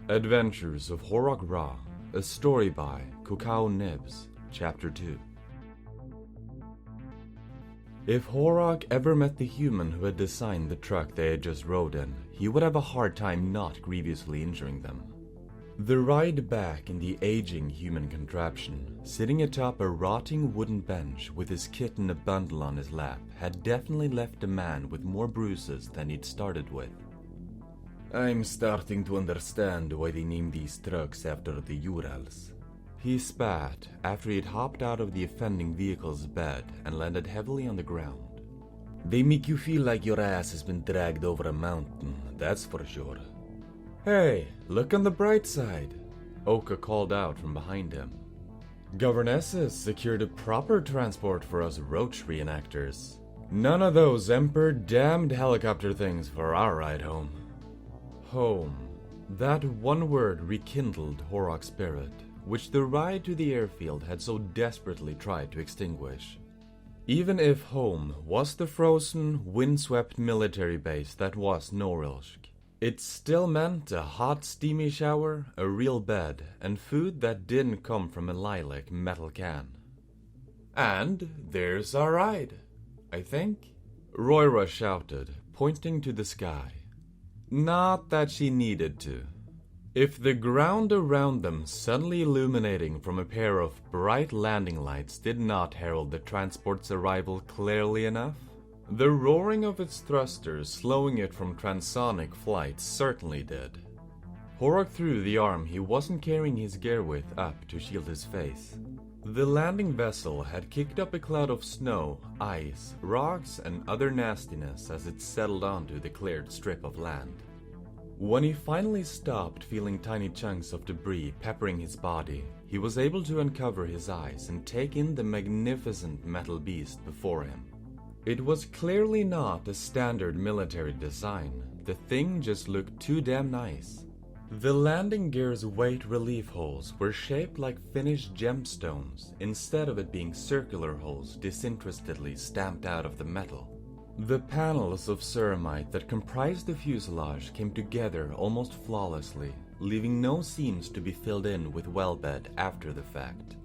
Adventures of Horok Ra, a story by Kukao Nibs, Chapter 2. If Horok ever met the human who had designed the truck they had just rode in, he would have a hard time not grievously injuring them. The ride back in the aging human contraption, sitting atop a rotting wooden bench with his kit in a bundle on his lap, had definitely left a man with more bruises than he'd started with. "I'm starting to understand why they named these trucks after the Urals," he spat after he'd hopped out of the offending vehicle's bed and landed heavily on the ground. "They make you feel like your ass has been dragged over a mountain, that's for sure." "Hey, look on the bright side," Oka called out from behind him. "Governesses secured a proper transport for us roach reenactors. None of those Emperor-damned helicopter things for our ride home." Home. That one word rekindled Horok's spirit, which the ride to the airfield had so desperately tried to extinguish. Even if home was the frozen, windswept military base that was Norilsk, it still meant a hot, steamy shower, a real bed, and food that didn't come from a lilac metal can. "And there's our ride, I think," Roira shouted, pointing to the sky. Not that she needed to. If the ground around them suddenly illuminating from a pair of bright landing lights did not herald the transport's arrival clearly enough, the roaring of its thrusters slowing it from transonic flight certainly did. Horok threw the arm he wasn't carrying his gear with up to shield his face. The landing vessel had kicked up a cloud of snow, ice, rocks, and other nastiness as it settled onto the cleared strip of land. When he finally stopped feeling tiny chunks of debris peppering his body, he was able to uncover his eyes and take in the magnificent metal beast before him. It was clearly not a standard military design. The thing just looked too damn nice. The landing gear's weight relief holes were shaped like finished gemstones, instead of it being circular holes disinterestedly stamped out of the metal. The panels of ceramite that comprised the fuselage came together almost flawlessly, leaving no seams to be filled in with wellbed after the fact.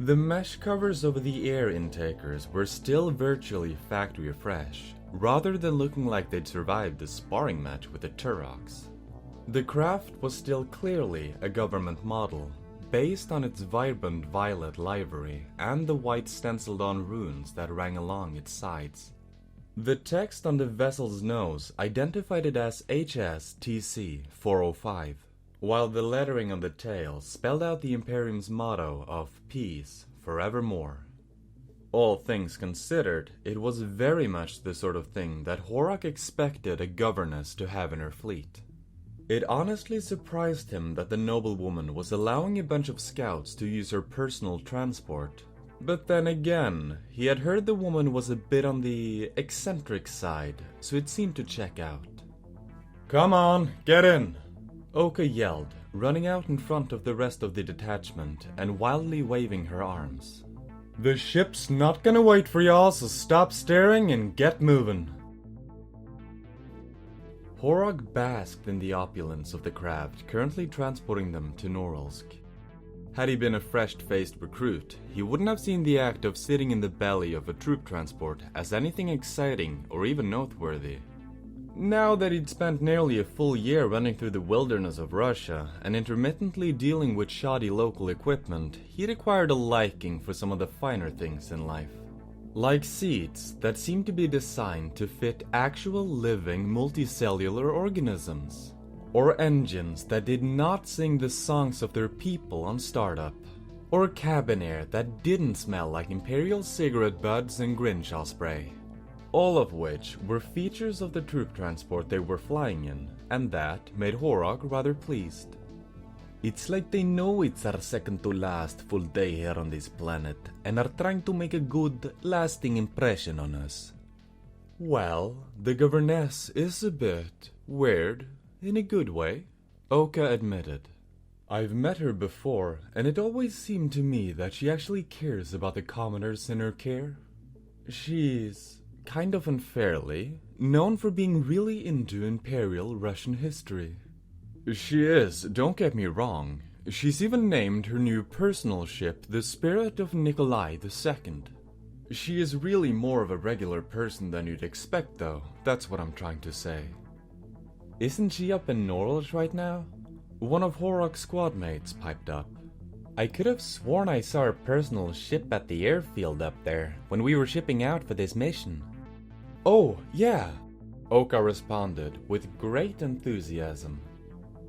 The mesh covers over the air intakers were still virtually factory fresh, rather than looking like they'd survived a sparring match with the Turoks. The craft was still clearly a government model, based on its vibrant violet livery and the white stenciled-on runes that rang along its sides. The text on the vessel's nose identified it as HSTC 405, while the lettering on the tail spelled out the Imperium's motto of peace forevermore. All things considered, it was very much the sort of thing that Horok expected a governess to have in her fleet. It honestly surprised him that the noblewoman was allowing a bunch of scouts to use her personal transport. But then again, he had heard the woman was a bit on the eccentric side, so it seemed to check out. "Come on, get in!" Oka yelled, running out in front of the rest of the detachment and wildly waving her arms. "The ship's not gonna wait for y'all, so stop staring and get moving." Horok basked in the opulence of the craft currently transporting them to Norilsk. Had he been a fresh-faced recruit, he wouldn't have seen the act of sitting in the belly of a troop transport as anything exciting or even noteworthy. Now that he'd spent nearly a full year running through the wilderness of Russia and intermittently dealing with shoddy local equipment, he'd acquired a liking for some of the finer things in life. Like seats that seemed to be designed to fit actual living multicellular organisms. Or engines that did not sing the songs of their people on startup. Or cabin air that didn't smell like Imperial cigarette butts and Grimshaw spray. All of which were features of the troop transport they were flying in, and that made Horok rather pleased. "It's like they know it's our second to last full day here on this planet, and are trying to make a good, lasting impression on us." Well, the governess is a bit weird, in a good way, Oka admitted. "I've met her before, and it always seemed to me that she actually cares about the commoners in her care. She's, kind of unfairly, known for being really into Imperial Russian history. She is, don't get me wrong. She's even named her new personal ship the Spirit of Nikolai II. She is really more of a regular person than you'd expect, though. That's what I'm trying to say. Isn't she up in Norwich right now? One of Horok's squad mates piped up. I could have sworn I saw her personal ship at the airfield up there when we were shipping out for this mission. Oh, yeah, Oka responded with great enthusiasm.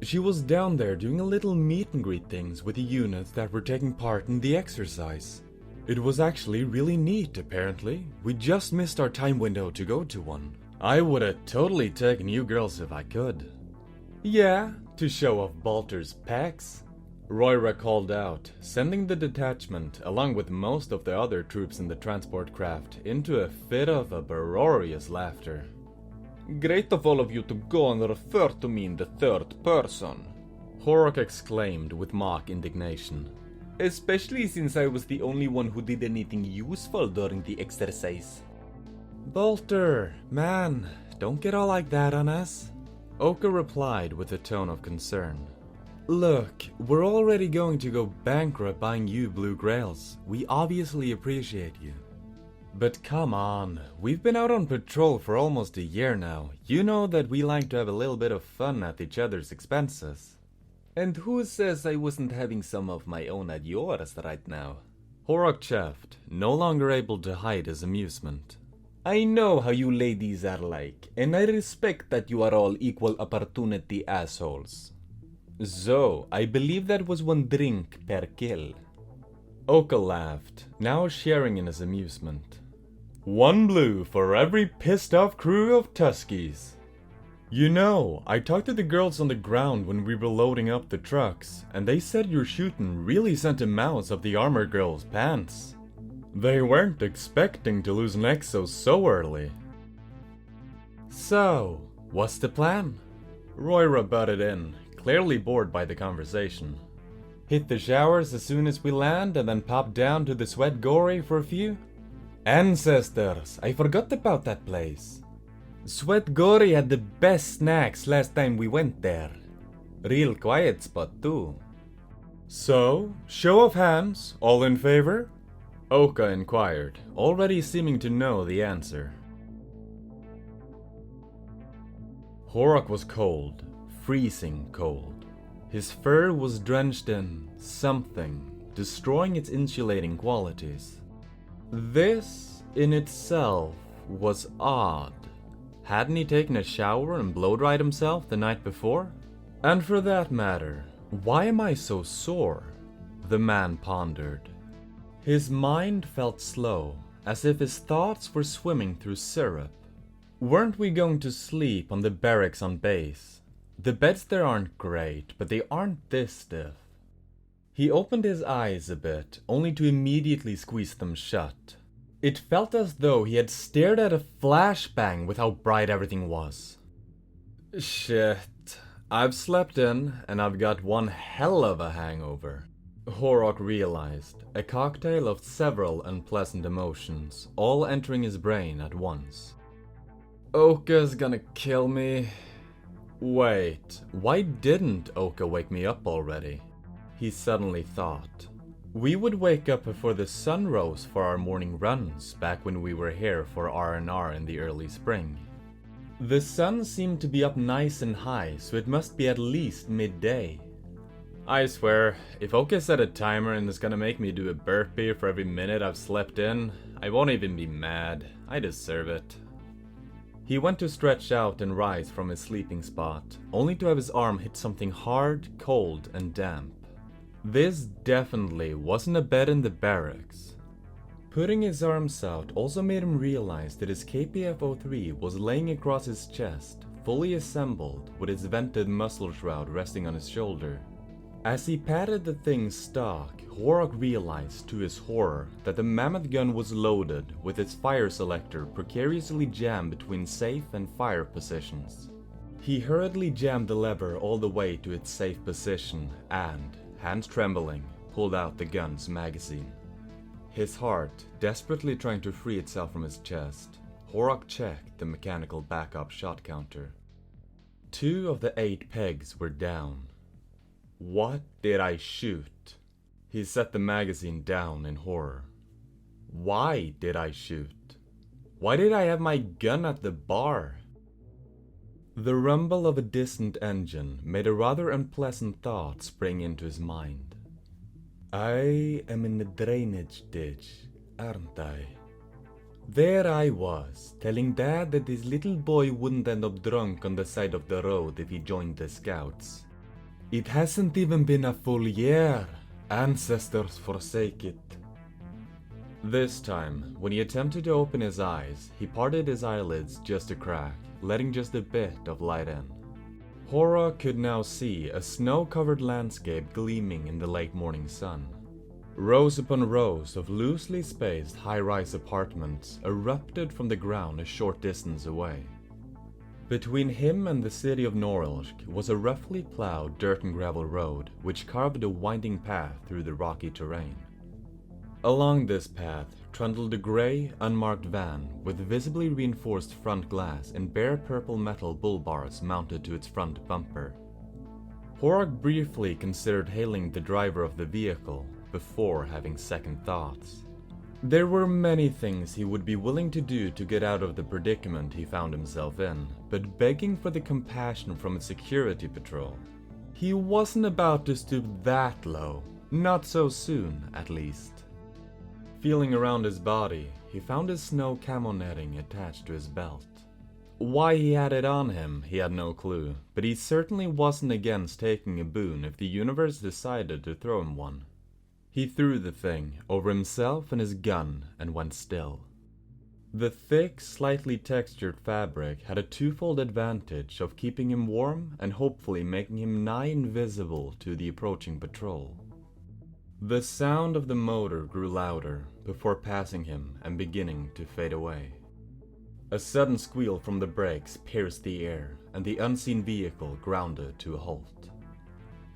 She was down there doing a little meet and greet things with the units that were taking part in the exercise. It was actually really neat, apparently. We just missed our time window to go to one. I would have totally taken you girls if I could. Yeah, to show off Balter's pecs, Roira called out, sending the detachment, along with most of the other troops in the transport craft, into a fit of uproarious laughter. Great of all of you to go and refer to me in the third person, Horok exclaimed with mock indignation. Especially since I was the only one who did anything useful during the exercise. Bolter, man, don't get all like that on us, Oka replied with a tone of concern. Look, we're already going to go bankrupt buying you blue grails. We obviously appreciate you. But come on, we've been out on patrol for almost a year now. You know that we like to have a little bit of fun at each other's expenses. And who says I wasn't having some of my own at yours right now? Horok chaffed, no longer able to hide his amusement. I know how you ladies are like, and I respect that you are all equal opportunity assholes. So, I believe that was one drink per kill. Oka laughed, now sharing in his amusement. One blue for every pissed off crew of Tuskies. You know, I talked to the girls on the ground when we were loading up the trucks, and they said your shooting really sent a mouse up the armor girl's pants. They weren't expecting to lose an exo so early. So, what's the plan? Roira butted in, clearly bored by the conversation. Hit the showers as soon as we land and then pop down to the Sweat Gory for a few? Ancestors, I forgot about that place. Sweat Gory had the best snacks last time we went there. Real quiet spot too. So, show of hands, all in favor? Oka inquired, already seeming to know the answer. Horok was cold, freezing cold. His fur was drenched in something, destroying its insulating qualities. This, in itself, was odd. Hadn't he taken a shower and blow-dried himself the night before? And for that matter, why am I so sore? The man pondered. His mind felt slow, as if his thoughts were swimming through syrup. Weren't we going to sleep on the barracks on base? The beds there aren't great, but they aren't this stiff. He opened his eyes a bit, only to immediately squeeze them shut. It felt as though he had stared at a flashbang with how bright everything was. Shit, I've slept in, and I've got one hell of a hangover. Horok realized, a cocktail of several unpleasant emotions, all entering his brain at once. Oka's gonna kill me. Wait, why didn't Oka wake me up already? He suddenly thought. We would wake up before the sun rose for our morning runs back when we were here for R&R in the early spring. The sun seemed to be up nice and high, so it must be at least midday. I swear, if Oka set a timer and is gonna make me do a burpee for every minute I've slept in, I won't even be mad. I deserve it. He went to stretch out and rise from his sleeping spot, only to have his arm hit something hard, cold, and damp. This definitely wasn't a bed in the barracks. Putting his arms out also made him realize that his KPF-03 was laying across his chest, fully assembled, with its vented muscle shroud resting on his shoulder. As he patted the thing's stock, Horok realized to his horror that the mammoth gun was loaded, with its fire selector precariously jammed between safe and fire positions. He hurriedly jammed the lever all the way to its safe position and, hands trembling, pulled out the gun's magazine. His heart desperately trying to free itself from his chest, Horok checked the mechanical backup shot counter. 2 of the 8 pegs were down. What did I shoot? He set the magazine down in horror. Why did I shoot? Why did I have my gun at the bar? The rumble of a distant engine made a rather unpleasant thought spring into his mind. I am in the drainage ditch, aren't I? There I was, telling Dad that his little boy wouldn't end up drunk on the side of the road if he joined the Scouts. It hasn't even been a full year. Ancestors forsake it. This time, when he attempted to open his eyes, he parted his eyelids just a crack, letting just a bit of light in. Horok could now see a snow-covered landscape gleaming in the late morning sun. Rows upon rows of loosely spaced high-rise apartments erupted from the ground a short distance away. Between him and the city of Norilsk was a roughly plowed dirt and gravel road which carved a winding path through the rocky terrain. Along this path trundled a grey, unmarked van with visibly reinforced front glass and bare purple metal bull bars mounted to its front bumper. Horok briefly considered hailing the driver of the vehicle before having second thoughts. There were many things he would be willing to do to get out of the predicament he found himself in, but begging for the compassion from a security patrol. He wasn't about to stoop that low, not so soon, at least. Feeling around his body, he found his snow camo netting attached to his belt. Why he had it on him, he had no clue, but he certainly wasn't against taking a boon if the universe decided to throw him one. He threw the thing over himself and his gun and went still. The thick, slightly textured fabric had a twofold advantage of keeping him warm and hopefully making him nigh invisible to the approaching patrol. The sound of the motor grew louder before passing him and beginning to fade away. A sudden squeal from the brakes pierced the air and the unseen vehicle grounded to a halt.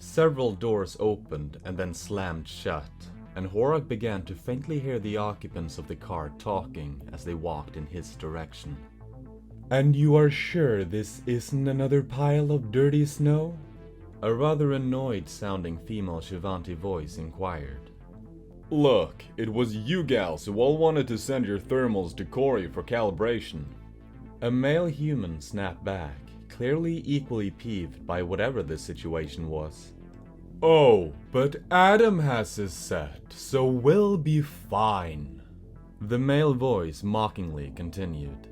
Several doors opened and then slammed shut, and Horok began to faintly hear the occupants of the car talking as they walked in his direction. "And you are sure this isn't another pile of dirty snow?" A rather annoyed-sounding female Shivanti voice inquired. "Look, it was you gals who all wanted to send your thermals to Corey for calibration." A male human snapped back, clearly equally peeved by whatever the situation was. "Oh, but Adam has his set, so we'll be fine," the male voice mockingly continued.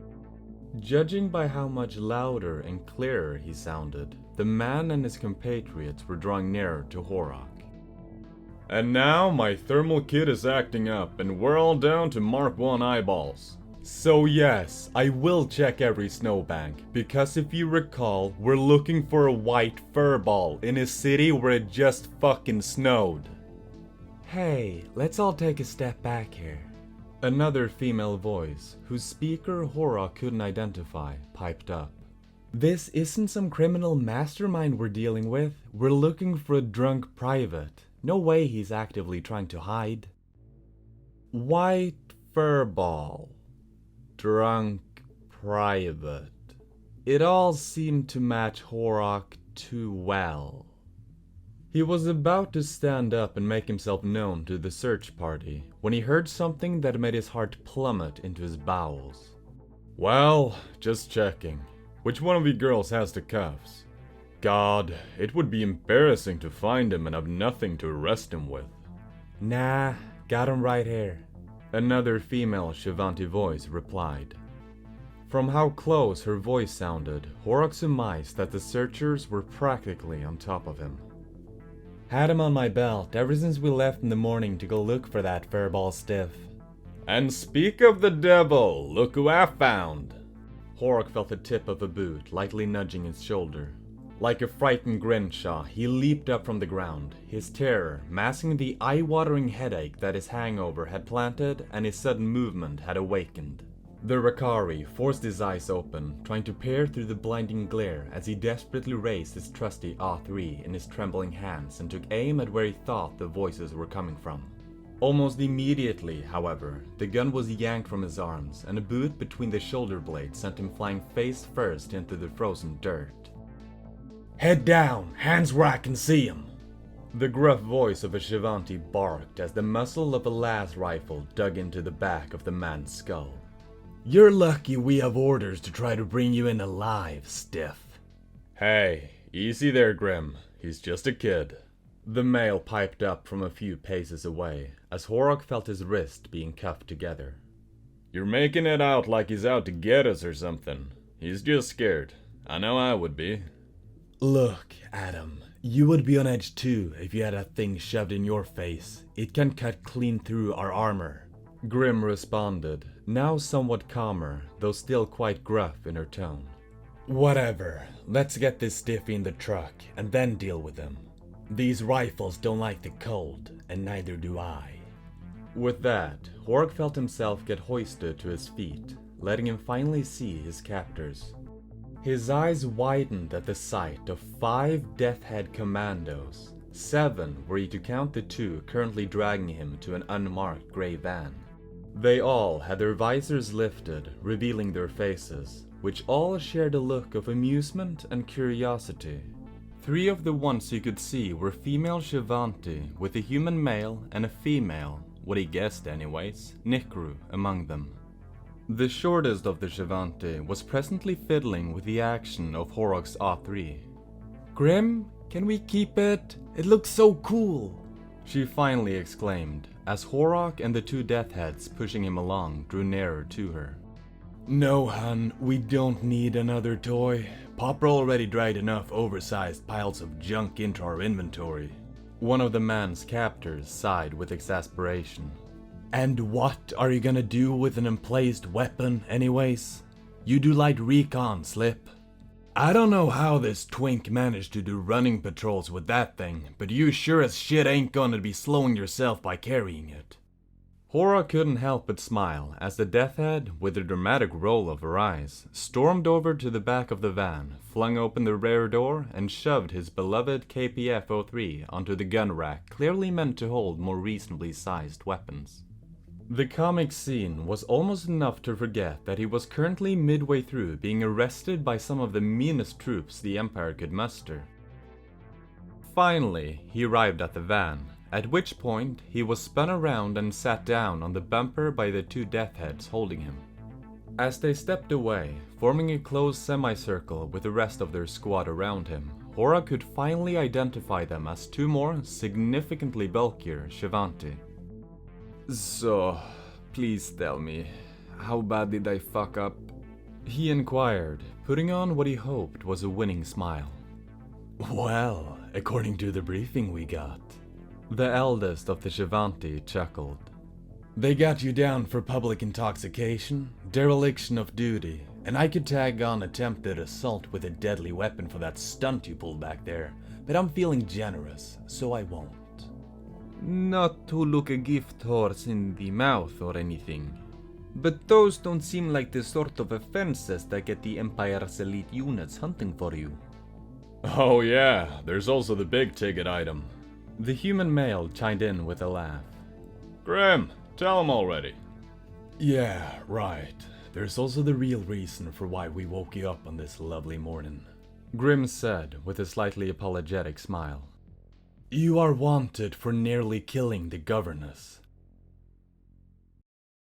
Judging by how much louder and clearer he sounded, the man and his compatriots were drawing nearer to Horok. "And now my thermal kit is acting up and we're all down to Mark 1 eyeballs. So yes, I will check every snowbank, because if you recall, we're looking for a white furball in a city where it just fucking snowed." "Hey, let's all take a step back here." Another female voice, whose speaker Horok couldn't identify, piped up. "This isn't some criminal mastermind we're dealing with. We're looking for a drunk private. No way he's actively trying to hide." White furball. Drunk private. It all seemed to match Horok too well. He was about to stand up and make himself known to the search party when he heard something that made his heart plummet into his bowels. "Well, just checking. Which one of you girls has the cuffs? God, it would be embarrassing to find him and have nothing to arrest him with." "Nah, got him right here," another female Shivanti voice replied. From how close her voice sounded, Horok surmised that the searchers were practically on top of him. "Had him on my belt ever since we left in the morning to go look for that furball stiff." "And speak of the devil, look who I found." Horok felt the tip of a boot lightly nudging his shoulder. Like a frightened Grimshaw, he leaped up from the ground, his terror masking the eye-watering headache that his hangover had planted and his sudden movement had awakened. The Rakari forced his eyes open, trying to peer through the blinding glare as he desperately raised his trusty A3 in his trembling hands and took aim at where he thought the voices were coming from. Almost immediately, however, the gun was yanked from his arms, and a boot between the shoulder blades sent him flying face first into the frozen dirt. Head down, hands where I can see 'em. The gruff voice of a Shivanti barked as the muzzle of a las rifle dug into the back of the man's skull. You're lucky we have orders to try to bring you in alive, stiff. Hey, easy there, Grim. He's just a kid. The male piped up from a few paces away, as Horok felt his wrist being cuffed together. You're making it out like he's out to get us or something. He's just scared. I know I would be. Look, Adam, you would be on edge too if you had a thing shoved in your face. It can cut clean through our armor. Grim responded, now somewhat calmer, though still quite gruff in her tone. Whatever, let's get this stiffy in the truck and then deal with him. These rifles don't like the cold, and neither do I. With that, Horok felt himself get hoisted to his feet, letting him finally see his captors. His eyes widened at the sight of 5 Death Head commandos. 7 were he to count the 2 currently dragging him to an unmarked grey van. They all had their visors lifted, revealing their faces, which all shared a look of amusement and curiosity. 3 of the ones he could see were female Shivanti, with a human male and a female, what he guessed anyways, Nikru among them. The shortest of the Shivanti was presently fiddling with the action of Horok's A3. Grim, can we keep it? It looks so cool! She finally exclaimed, as Horok and the 2 Death Heads pushing him along drew nearer to her. No, hun, we don't need another toy. Popper already dragged enough oversized piles of junk into our inventory. One of the man's captors sighed with exasperation. And what are you gonna do with an emplaced weapon anyways? You do light recon, Slip. I don't know how this twink managed to do running patrols with that thing, but you sure as shit ain't gonna be slowing yourself by carrying it. Horok couldn't help but smile as the Death Head, with a dramatic roll of her eyes, stormed over to the back of the van, flung open the rear door, and shoved his beloved KPF-03 onto the gun rack clearly meant to hold more reasonably sized weapons. The comic scene was almost enough to forget that he was currently midway through being arrested by some of the meanest troops the Empire could muster. Finally, he arrived at the van, at which point he was spun around and sat down on the bumper by the 2 Death Heads holding him. As they stepped away, forming a close semicircle with the rest of their squad around him, Horok could finally identify them as 2 more, significantly bulkier Shivanti. So, please tell me, how bad did I fuck up? He inquired, putting on what he hoped was a winning smile. Well, according to the briefing we got. The eldest of the Shivanti chuckled. They got you down for public intoxication, dereliction of duty, and I could tag on attempted assault with a deadly weapon for that stunt you pulled back there, but I'm feeling generous, so I won't. Not to look a gift horse in the mouth or anything, but those don't seem like the sort of offenses that get the Empire's elite units hunting for you. Oh yeah, there's also the big ticket item. The human male chimed in with a laugh. Grim, tell him already. Yeah, right. There's also the real reason for why we woke you up on this lovely morning. Grim said with a slightly apologetic smile. You are wanted for nearly killing the governess.